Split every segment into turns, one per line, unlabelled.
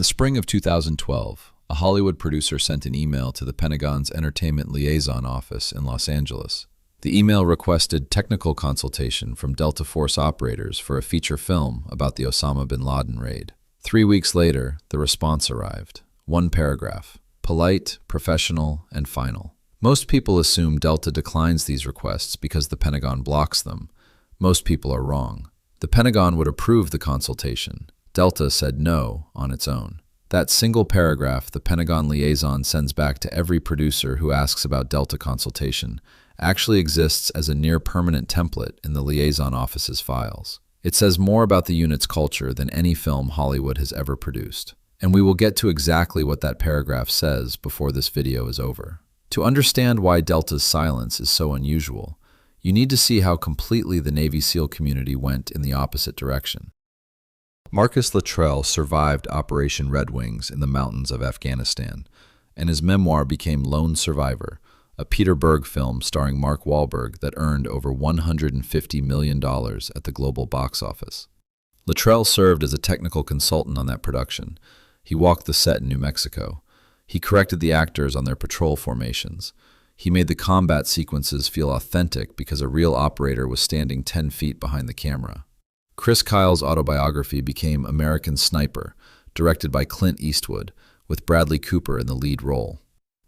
the spring of 2012, a Hollywood producer sent an email to the Pentagon's Entertainment Liaison Office in Los Angeles. The email requested technical consultation from Delta Force operators for a feature film about the Osama bin Laden raid. 3 weeks later, the response arrived. One paragraph: polite, professional, and final. Most people assume Delta declines these requests because the Pentagon blocks them. Most people are wrong. The Pentagon would approve the consultation. Delta said no on its own. That single paragraph the Pentagon liaison sends back to every producer who asks about Delta consultation actually exists as a near-permanent template in the liaison office's files. It says more about the unit's culture than any film Hollywood has ever produced. And we will get to exactly what that paragraph says before this video is over. To understand why Delta's silence is so unusual, you need to see how completely the Navy SEAL community went in the opposite direction. Marcus Luttrell survived Operation Red Wings in the mountains of Afghanistan, and his memoir became Lone Survivor, a Peter Berg film starring Mark Wahlberg that earned over $150 million at the global box office. Luttrell served as a technical consultant on that production. He walked the set in New Mexico. He corrected the actors on their patrol formations. He made the combat sequences feel authentic because a real operator was standing 10 feet behind the camera. Chris Kyle's autobiography became American Sniper, directed by Clint Eastwood, with Bradley Cooper in the lead role.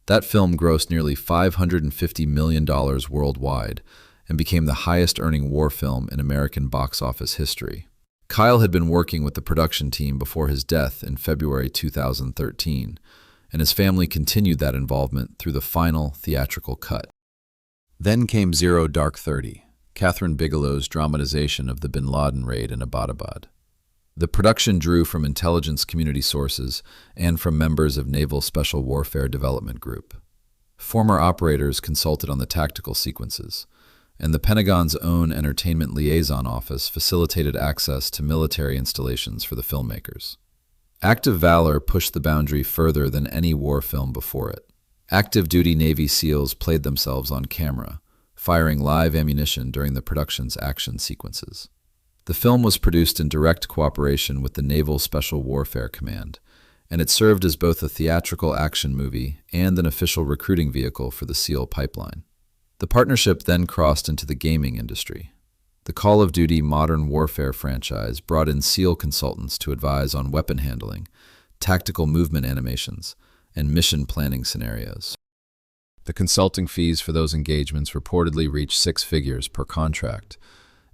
That film grossed nearly $550 million worldwide and became the highest-earning war film in American box office history. Kyle had been working with the production team before his death in February 2013, and his family continued that involvement through the final theatrical cut. Then came Zero Dark 30, Catherine Bigelow's dramatization of the bin Laden raid in Abbottabad. The production drew from intelligence community sources and from members of Naval Special Warfare Development Group. Former operators consulted on the tactical sequences, and the Pentagon's own Entertainment Liaison Office facilitated access to military installations for the filmmakers. Active Valor pushed the boundary further than any war film before it. Active-duty Navy SEALs played themselves on camera, firing live ammunition during the production's action sequences. The film was produced in direct cooperation with the Naval Special Warfare Command, and it served as both a theatrical action movie and an official recruiting vehicle for the SEAL pipeline. The partnership then crossed into the gaming industry. The Call of Duty Modern Warfare franchise brought in SEAL consultants to advise on weapon handling, tactical movement animations, and mission planning scenarios. The consulting fees for those engagements reportedly reached 6 figures per contract,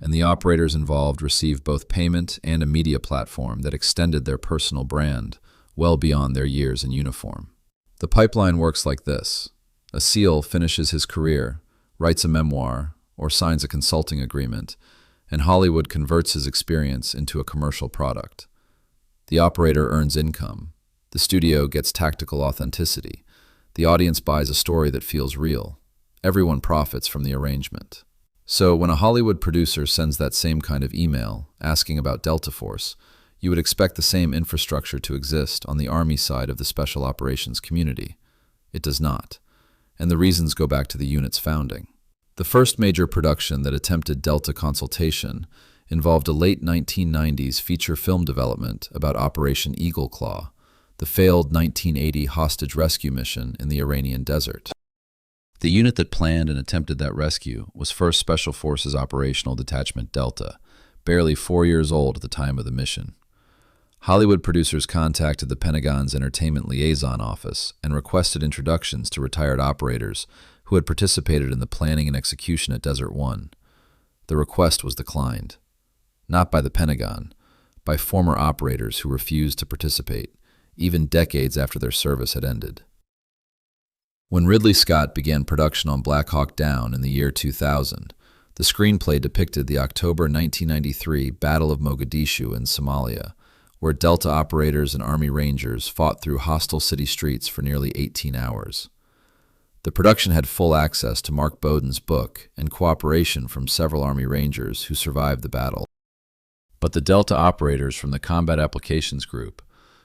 and the operators involved received both payment and a media platform that extended their personal brand well beyond their years in uniform. The pipeline works like this. A SEAL finishes his career, writes a memoir, or signs a consulting agreement, and Hollywood converts his experience into a commercial product. The operator earns income. The studio gets tactical authenticity. The audience buys a story that feels real. Everyone profits from the arrangement. So when a Hollywood producer sends that same kind of email asking about Delta Force, you would expect the same infrastructure to exist on the Army side of the Special Operations community. It does not, and the reasons go back to the unit's founding. The first major production that attempted Delta consultation involved a late 1990s feature film development about Operation Eagle Claw, the failed 1980 hostage rescue mission in the Iranian desert. The unit that planned and attempted that rescue was 1st Special Forces Operational Detachment Delta, barely 4 years old at the time of the mission. Hollywood producers contacted the Pentagon's Entertainment Liaison Office and requested introductions to retired operators who had participated in the planning and execution at Desert One. The request was declined. Not by the Pentagon, by former operators who refused to participate, even decades after their service had ended. When Ridley Scott began production on Black Hawk Down in the year 2000, the screenplay depicted the October 1993 Battle of Mogadishu in Somalia, where Delta operators and Army Rangers fought through hostile city streets for nearly 18 hours. The production had full access to Mark Bowden's book and cooperation from several Army Rangers who survived the battle. But the Delta operators from the Combat Applications Group,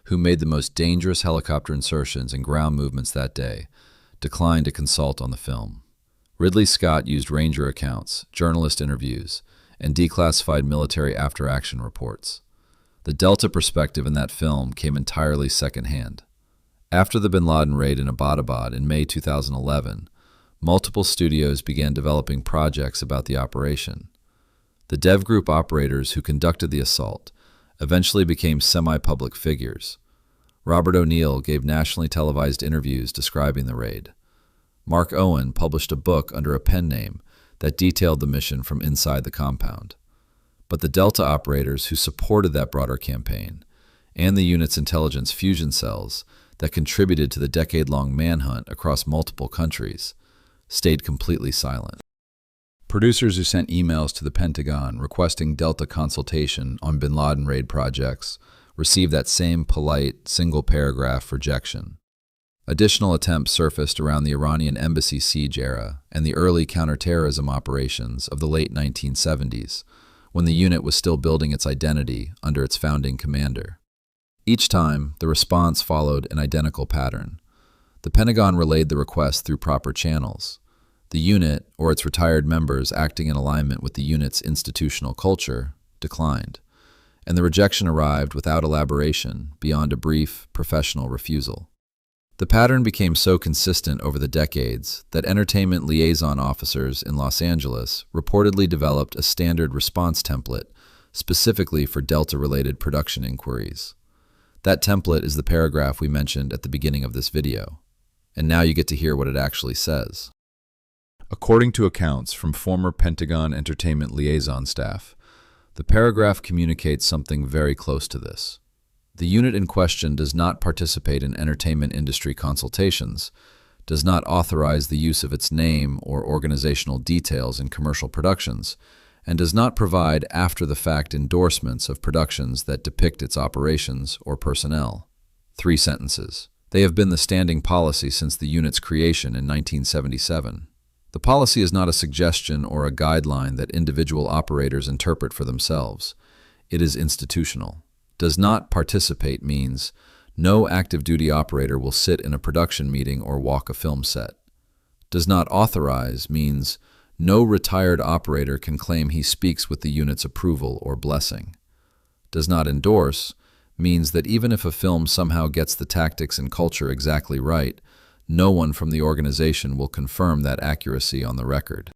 who made the most dangerous helicopter insertions and ground movements that day, declined to consult on the film. Ridley Scott used Ranger accounts, journalist interviews, and declassified military after-action reports. The Delta perspective in that film came entirely secondhand. After the bin Laden raid in Abbottabad in May 2011, multiple studios began developing projects about the operation. The dev group operators who conducted the assault eventually became semi-public figures. Robert O'Neill gave nationally televised interviews describing the raid. Mark Owen published a book under a pen name that detailed the mission from inside the compound. But the Delta operators who supported that broader campaign, and the unit's intelligence fusion cells that contributed to the decade-long manhunt across multiple countries, stayed completely silent. Producers who sent emails to the Pentagon requesting Delta consultation on bin Laden raid projects received that same polite, single-paragraph rejection. Additional attempts surfaced around the Iranian embassy siege era and the early counterterrorism operations of the late 1970s, when the unit was still building its identity under its founding commander. Each time, the response followed an identical pattern. The Pentagon relayed the request through proper channels. The unit, or its retired members acting in alignment with the unit's institutional culture, declined, and the rejection arrived without elaboration beyond a brief, professional refusal. The pattern became so consistent over the decades that entertainment liaison officers in Los Angeles reportedly developed a standard response template specifically for Delta-related production inquiries. That template is the paragraph we mentioned at the beginning of this video, and now you get to hear what it actually says. According to accounts from former Pentagon entertainment liaison staff, the paragraph communicates something very close to this. The unit in question does not participate in entertainment industry consultations, does not authorize the use of its name or organizational details in commercial productions, and does not provide after-the-fact endorsements of productions that depict its operations or personnel. 3 sentences. They have been the standing policy since the unit's creation in 1977. The policy is not a suggestion or a guideline that individual operators interpret for themselves. It is institutional. Does not participate means no active duty operator will sit in a production meeting or walk a film set. Does not authorize means no retired operator can claim he speaks with the unit's approval or blessing. Does not endorse means that even if a film somehow gets the tactics and culture exactly right, no one from the organization will confirm that accuracy on the record.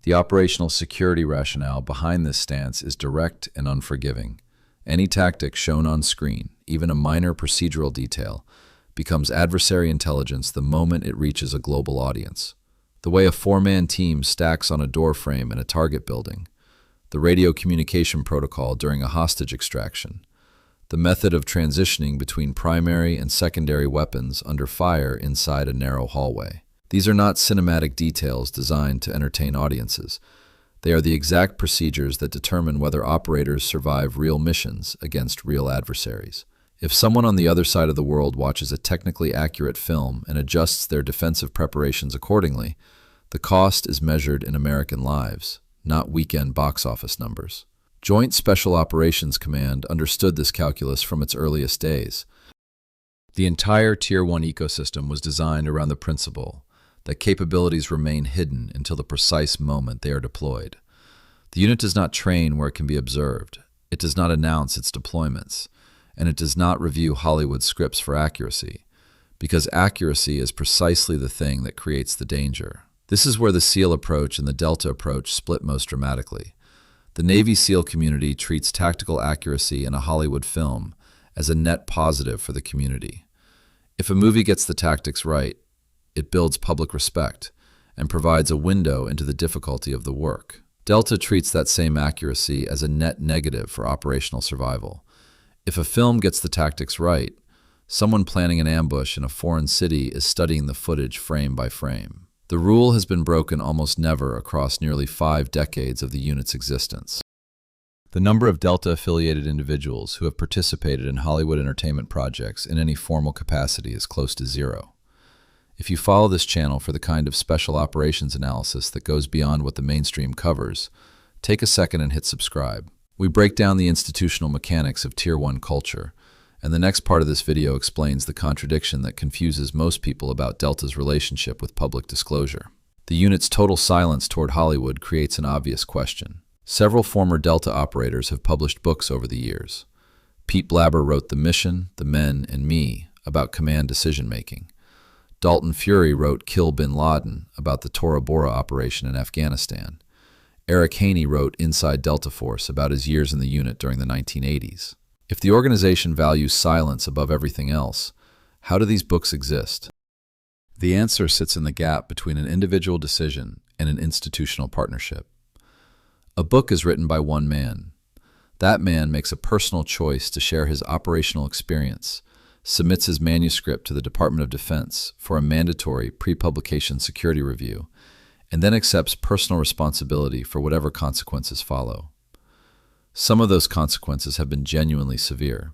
The operational security rationale behind this stance is direct and unforgiving. Any tactic shown on screen, even a minor procedural detail, becomes adversary intelligence the moment it reaches a global audience. The way a 4-man team stacks on a doorframe in a target building, the radio communication protocol during a hostage extraction, the method of transitioning between primary and secondary weapons under fire inside a narrow hallway. These are not cinematic details designed to entertain audiences. They are the exact procedures that determine whether operators survive real missions against real adversaries. If someone on the other side of the world watches a technically accurate film and adjusts their defensive preparations accordingly, the cost is measured in American lives, not weekend box office numbers. Joint Special Operations Command understood this calculus from its earliest days. The entire Tier 1 ecosystem was designed around the principle that capabilities remain hidden until the precise moment they are deployed. The unit does not train where it can be observed. It does not announce its deployments, and it does not review Hollywood scripts for accuracy, because accuracy is precisely the thing that creates the danger. This is where the SEAL approach and the Delta approach split most dramatically. The Navy SEAL community treats tactical accuracy in a Hollywood film as a net positive for the community. If a movie gets the tactics right, it builds public respect and provides a window into the difficulty of the work. Delta treats that same accuracy as a net negative for operational survival. If a film gets the tactics right, someone planning an ambush in a foreign city is studying the footage frame by frame. The rule has been broken almost never across nearly 5 decades of the unit's existence. The number of Delta-affiliated individuals who have participated in Hollywood entertainment projects in any formal capacity is close to 0. If you follow this channel for the kind of special operations analysis that goes beyond what the mainstream covers, take a second and hit subscribe. We break down the institutional mechanics of Tier 1 culture, and the next part of this video explains the contradiction that confuses most people about Delta's relationship with public disclosure. The unit's total silence toward Hollywood creates an obvious question. Several former Delta operators have published books over the years. Pete Blabber wrote The Mission, The Men, and Me about command decision-making. Dalton Fury wrote Kill Bin Laden about the Tora Bora operation in Afghanistan. Eric Haney wrote Inside Delta Force about his years in the unit during the 1980s. If the organization values silence above everything else, how do these books exist? The answer sits in the gap between an individual decision and an institutional partnership. A book is written by one man. That man makes a personal choice to share his operational experience, submits his manuscript to the Department of Defense for a mandatory pre-publication security review, and then accepts personal responsibility for whatever consequences follow. Some of those consequences have been genuinely severe.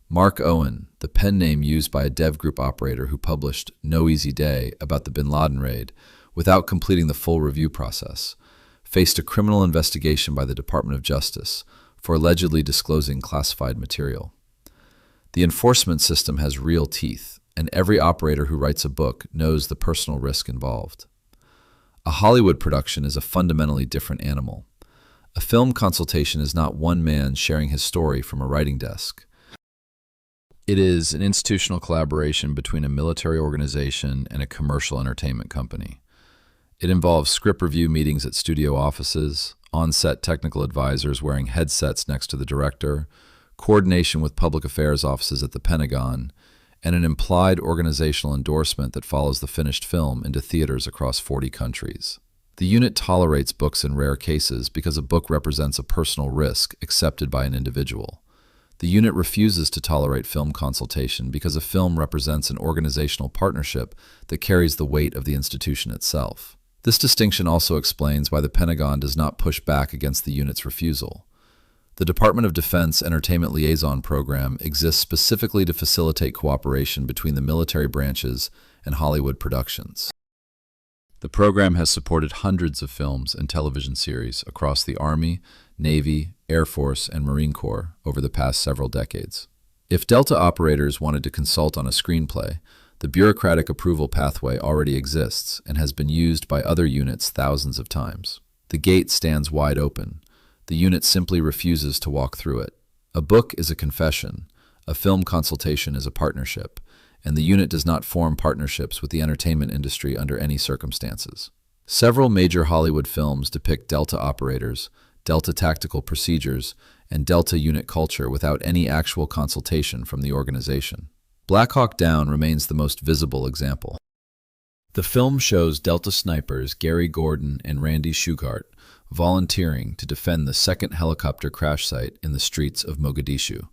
Mark Owen, the pen name used by a dev group operator who published No Easy Day about the bin Laden raid without completing the full review process, faced a criminal investigation by the Department of Justice for allegedly disclosing classified material. The enforcement system has real teeth, and every operator who writes a book knows the personal risk involved. A Hollywood production is a fundamentally different animal. A film consultation is not one man sharing his story from a writing desk. It is an institutional collaboration between a military organization and a commercial entertainment company. It involves script review meetings at studio offices, on-set technical advisors wearing headsets next to the director, coordination with public affairs offices at the Pentagon, and an implied organizational endorsement that follows the finished film into theaters across 40 countries. The unit tolerates books in rare cases because a book represents a personal risk accepted by an individual. The unit refuses to tolerate film consultation because a film represents an organizational partnership that carries the weight of the institution itself. This distinction also explains why the Pentagon does not push back against the unit's refusal. The Department of Defense Entertainment Liaison Program exists specifically to facilitate cooperation between the military branches and Hollywood productions. The program has supported hundreds of films and television series across the Army, Navy, Air Force, and Marine Corps over the past several decades. If Delta operators wanted to consult on a screenplay, the bureaucratic approval pathway already exists and has been used by other units thousands of times. The gate stands wide open. The unit simply refuses to walk through it. A book is a confession, a film consultation is a partnership, and the unit does not form partnerships with the entertainment industry under any circumstances. Several major Hollywood films depict Delta operators, Delta tactical procedures, and Delta unit culture without any actual consultation from the organization. Black Hawk Down remains the most visible example. The film shows Delta snipers Gary Gordon and Randy Shugart volunteering to defend the second helicopter crash site in the streets of Mogadishu,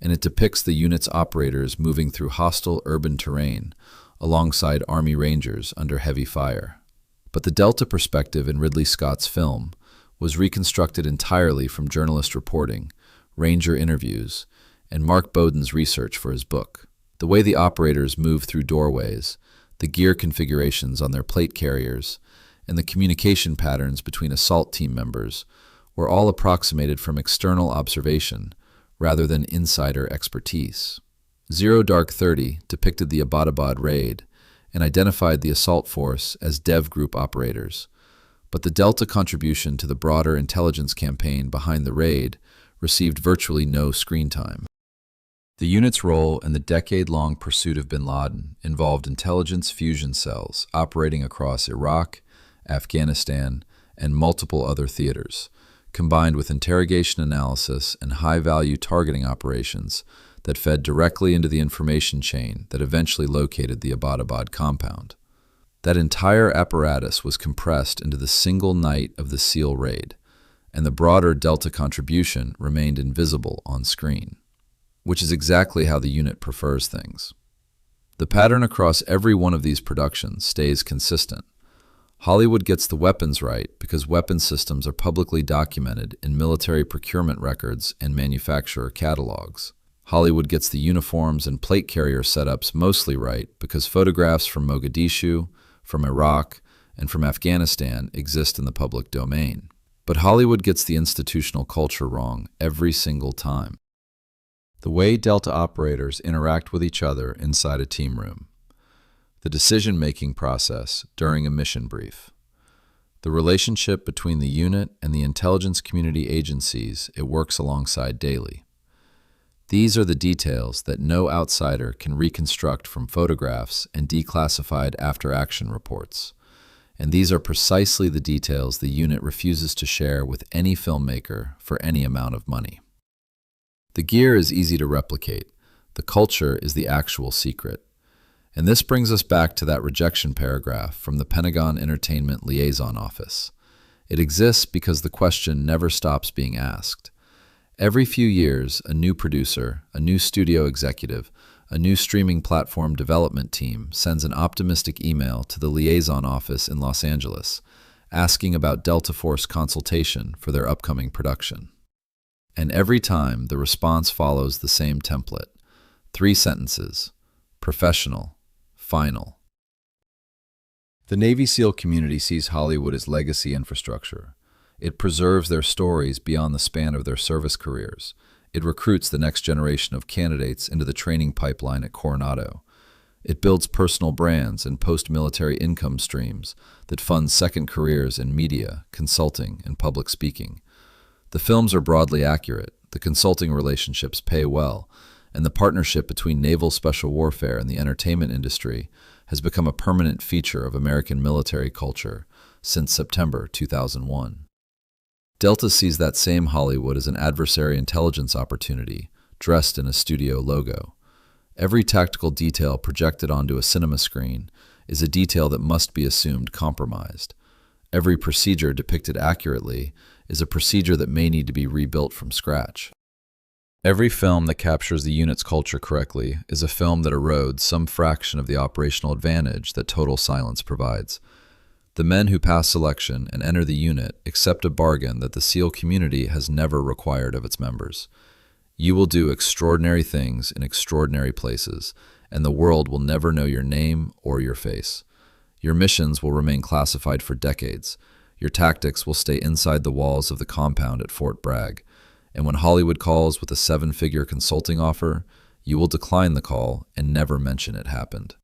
and it depicts the unit's operators moving through hostile urban terrain alongside Army Rangers under heavy fire. But the Delta perspective in Ridley Scott's film was reconstructed entirely from journalist reporting, Ranger interviews, and Mark Bowden's research for his book. The way the operators move through doorways, the gear configurations on their plate carriers, and the communication patterns between assault team members were all approximated from external observation rather than insider expertise. Zero Dark 30 depicted the Abbottabad raid and identified the assault force as dev group operators, but the Delta contribution to the broader intelligence campaign behind the raid received virtually no screen time. The unit's role in the decade-long pursuit of bin Laden involved intelligence fusion cells operating across Iraq, Afghanistan, and multiple other theaters, combined with interrogation analysis and high-value targeting operations that fed directly into the information chain that eventually located the Abbottabad compound. That entire apparatus was compressed into the single night of the SEAL raid, and the broader Delta contribution remained invisible on screen, which is exactly how the unit prefers things. The pattern across every one of these productions stays consistent. Hollywood gets the weapons right because weapon systems are publicly documented in military procurement records and manufacturer catalogs. Hollywood gets the uniforms and plate carrier setups mostly right because photographs from Mogadishu, from Iraq, and from Afghanistan exist in the public domain. But Hollywood gets the institutional culture wrong every single time. The way Delta operators interact with each other inside a team room. The decision-making process during a mission brief. The relationship between the unit and the intelligence community agencies it works alongside daily. These are the details that no outsider can reconstruct from photographs and declassified after-action reports. And these are precisely the details the unit refuses to share with any filmmaker for any amount of money. The gear is easy to replicate. The culture is the actual secret. And this brings us back to that rejection paragraph from the Pentagon Entertainment Liaison Office. It exists because the question never stops being asked. Every few years, a new producer, a new studio executive, a new streaming platform development team sends an optimistic email to the liaison office in Los Angeles, asking about Delta Force consultation for their upcoming production. And every time, the response follows the same template. 3 sentences: professional, final. The Navy SEAL community sees Hollywood as legacy infrastructure. It preserves their stories beyond the span of their service careers. It recruits the next generation of candidates into the training pipeline at Coronado. It builds personal brands and post-military income streams that fund second careers in media, consulting, and public speaking. The films are broadly accurate, the consulting relationships pay well, and the partnership between naval special warfare and the entertainment industry has become a permanent feature of American military culture since September 2001. Delta sees that same Hollywood as an adversary intelligence opportunity, dressed in a studio logo. Every tactical detail projected onto a cinema screen is a detail that must be assumed compromised. Every procedure depicted accurately is a procedure that may need to be rebuilt from scratch. Every film that captures the unit's culture correctly is a film that erodes some fraction of the operational advantage that total silence provides. The men who pass selection and enter the unit accept a bargain that the SEAL community has never required of its members. You will do extraordinary things in extraordinary places, and the world will never know your name or your face. Your missions will remain classified for decades. Your tactics will stay inside the walls of the compound at Fort Bragg. And when Hollywood calls with a 7-figure consulting offer, you will decline the call and never mention it happened.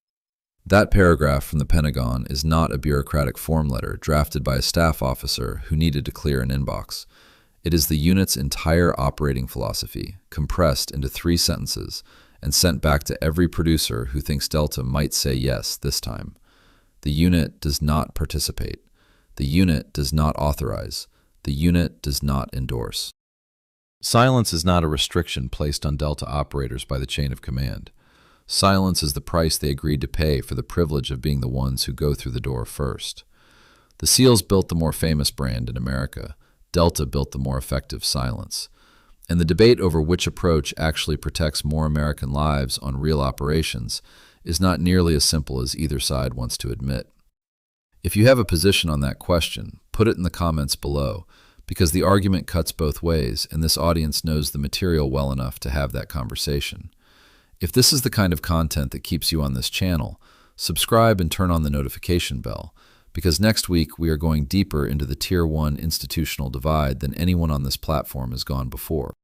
That paragraph from the Pentagon is not a bureaucratic form letter drafted by a staff officer who needed to clear an inbox. It is the unit's entire operating philosophy, compressed into 3 sentences and sent back to every producer who thinks Delta might say yes this time. The unit does not participate. The unit does not authorize. The unit does not endorse. Silence is not a restriction placed on Delta operators by the chain of command. Silence is the price they agreed to pay for the privilege of being the ones who go through the door first. The SEALs built the more famous brand in America. Delta built the more effective silence. And the debate over which approach actually protects more American lives on real operations is not nearly as simple as either side wants to admit. If you have a position on that question, put it in the comments below, because the argument cuts both ways, and this audience knows the material well enough to have that conversation. If this is the kind of content that keeps you on this channel, subscribe and turn on the notification bell, because next week we are going deeper into the Tier 1 institutional divide than anyone on this platform has gone before.